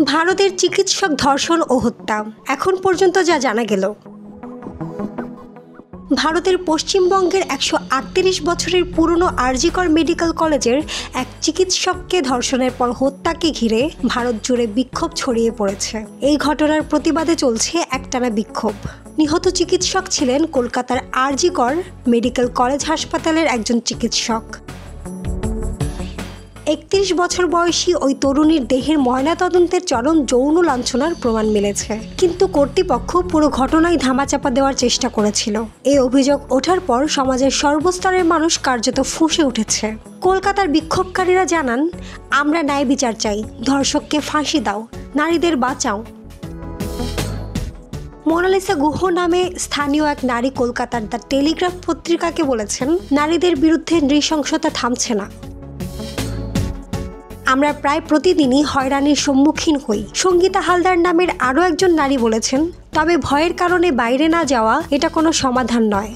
ভারতের চিকিৎসক ধর্ষণ ও হত্যা এখন পর্যন্ত যা জানা গেল। ভারতের পশ্চিমবঙ্গের 138 বছরের পুরনো আরজি কর মেডিকেল কলেজের এক চিকিৎসককে ধর্ষণের পর হত্যাকে ঘিরে ভারত জুড়ে বিক্ষোভ ছড়িয়ে পড়েছে। এই ঘটনার প্রতিবাদে চলছে একটানা বিক্ষোভ। নিহত চিকিৎসক ছিলেন কলকাতার আরজি কর মেডিকেল কলেজ হাসপাতালের একজন চিকিৎসক। 31 বছর বয়সী ওই তরুণীর দেহের ময়নাতদন্তের চরম যৌন লাঞ্ছনার প্রমাণ মিলেছে, কিন্তু কর্তৃপক্ষ পুরো ঘটনায় ধামাচাপা দেওয়ার চেষ্টা করেছিল। এই অভিযোগ ওঠার পর সমাজের সর্বস্তরের মানুষ কার্যত ফুঁসে উঠেছে। কলকাতার বিক্ষোভকারীরা জানান, আমরা ন্যায় বিচার চাই, ধর্ষককে ফাঁসি দাও, নারীদের বাঁচাও। মোনালিসা গুহ নামে স্থানীয় এক নারী কলকাতার দ্য টেলিগ্রাফ পত্রিকাকে বলেছেন, নারীদের বিরুদ্ধে নৃশংসতা থামছে না। আমরা প্রায় প্রতিদিনই হয়রানির সম্মুখীন হই। সঙ্গীতা হালদার নামের আরও একজন নারী বলেছেন, তবে ভয়ের কারণে বাইরে না যাওয়া এটা কোনো সমাধান নয়।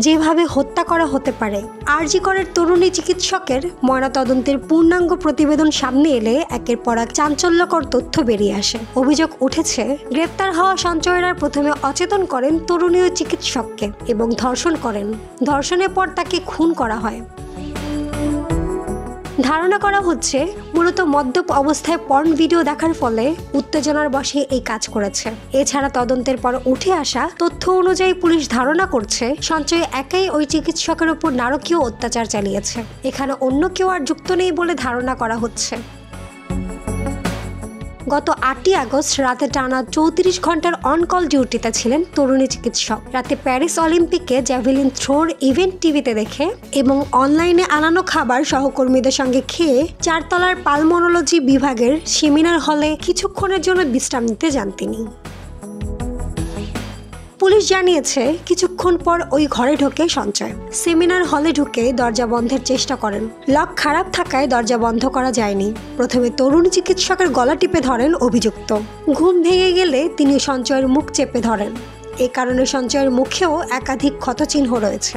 যেভাবে হত্যা করা হতে পারে। আরজি করের তরুণী চিকিৎসকের ময়নাতদন্তের পূর্ণাঙ্গ প্রতিবেদন সামনে এলে একের পর এক চাঞ্চল্যকর তথ্য বেরিয়ে আসে। অভিযোগ উঠেছে, গ্রেপ্তার হওয়া সঞ্চয়রা প্রথমে অচেতন করেন তরুণী চিকিৎসককে এবং ধর্ষণ করেন। ধর্ষণের পর তাকে খুন করা হয়। ধারণা করা হচ্ছে মূলত মদ্যপ অবস্থায় পর্ন ভিডিও দেখার ফলে উত্তেজনার বশে এই কাজ করেছে। এছাড়া তদন্তের পর উঠে আসা তথ্য অনুযায়ী পুলিশ ধারণা করছে সঞ্চয় একাই ওই চিকিৎসকের উপর নারকীয় অত্যাচার চালিয়েছে। এখানে অন্য কেউ আর যুক্ত নেই বলে ধারণা করা হচ্ছে। গত 8ই আগস্ট রাতে টানা 34 ঘন্টার অন কল ডিউটিতে ছিলেন তরুণী চিকিৎসক। রাতে প্যারিস অলিম্পিকে জ্যাভেলিন থ্রোর ইভেন্ট টিভিতে দেখে এবং অনলাইনে আনানো খাবার সহকর্মীদের সঙ্গে খেয়ে 4 তলার পালমোনোলজি বিভাগের সেমিনার হলে কিছুক্ষণের জন্য বিশ্রাম নিতে যান তিনি। পুলিশ জানিয়েছে, কিছুক্ষণ পর ওই ঘরে ঢোকে সঞ্চয়। সেমিনার হলে ঢুকে দরজা বন্ধের চেষ্টা করেন। লক খারাপ থাকায় দরজা বন্ধ করা যায়নি। প্রথমে তরুণ চিকিৎসকের গলা টিপে ধরেন অভিযুক্ত। ঘুম ভেঙে গেলে তিনি সঞ্চয়ের মুখ চেপে ধরেন। এ কারণে সঞ্চয়ের মুখেও একাধিক ক্ষতচিহ্ন রয়েছে।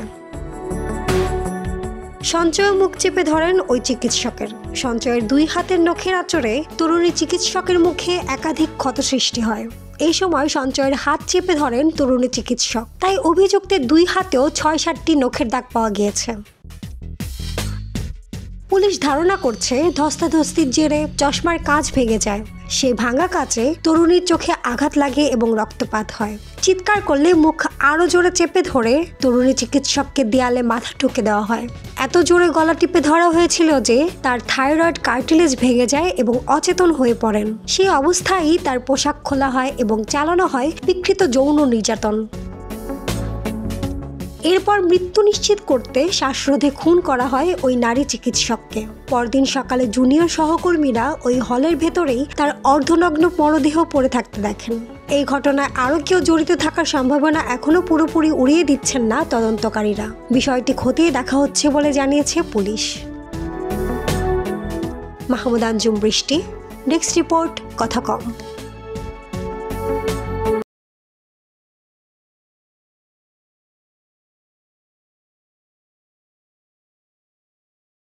সঞ্চয় মুখ চেপে ধরেন ওই চিকিৎসকের। সঞ্চয়ের 2 হাতের নখের আঁচড়ে তরুণী চিকিৎসকের মুখে একাধিক ক্ষত সৃষ্টি হয়। এই সময় সঞ্চয়ের হাত চেপে ধরেন তরুণী চিকিৎসক। তাই অভিযুক্তের 2 হাতেও 6-7টি নখের দাগ পাওয়া গিয়েছে। পুলিশ ধারণা করছে ধস্তাধস্তির জেরে চশমার কাঁচ ভেঙে যায়। সেই ভাঙা কাঁচে তরুণীর চোখে আঘাত লাগে এবং রক্তপাত হয়। চিৎকার করলে মুখ আরও জোরে চেপে ধরে তরুণী চিকিৎসককে দেয়ালে মাথা ঠুকে দেওয়া হয়। এত জোরে গলা টিপে ধরা হয়েছিল যে তার থাইরয়েড কার্টিলেজ ভেঙে যায় এবং অচেতন হয়ে পড়েন। সেই অবস্থায় তার পোশাক খোলা হয় এবং চালানো হয় বিকৃত যৌন নির্যাতন। এরপর মৃত্যু নিশ্চিত করতে শ্বাসরোধে খুন করা হয় ওই নারী চিকিৎসককে। পরদিন সকালে জুনিয়র সহকর্মীরা ওই হলের ভেতরেই তার অর্ধনগ্ন মরদেহ পড়ে থাকতে দেখেন। এই ঘটনায় আরও কেউ জড়িত থাকার সম্ভাবনা এখনও পুরোপুরি উড়িয়ে দিচ্ছেন না তদন্তকারীরা। বিষয়টি খতিয়ে দেখা হচ্ছে বলে জানিয়েছে পুলিশ। মাহমুদ আঞ্জুম বৃষ্টি, ডেস্ক রিপোর্ট, কথা কম।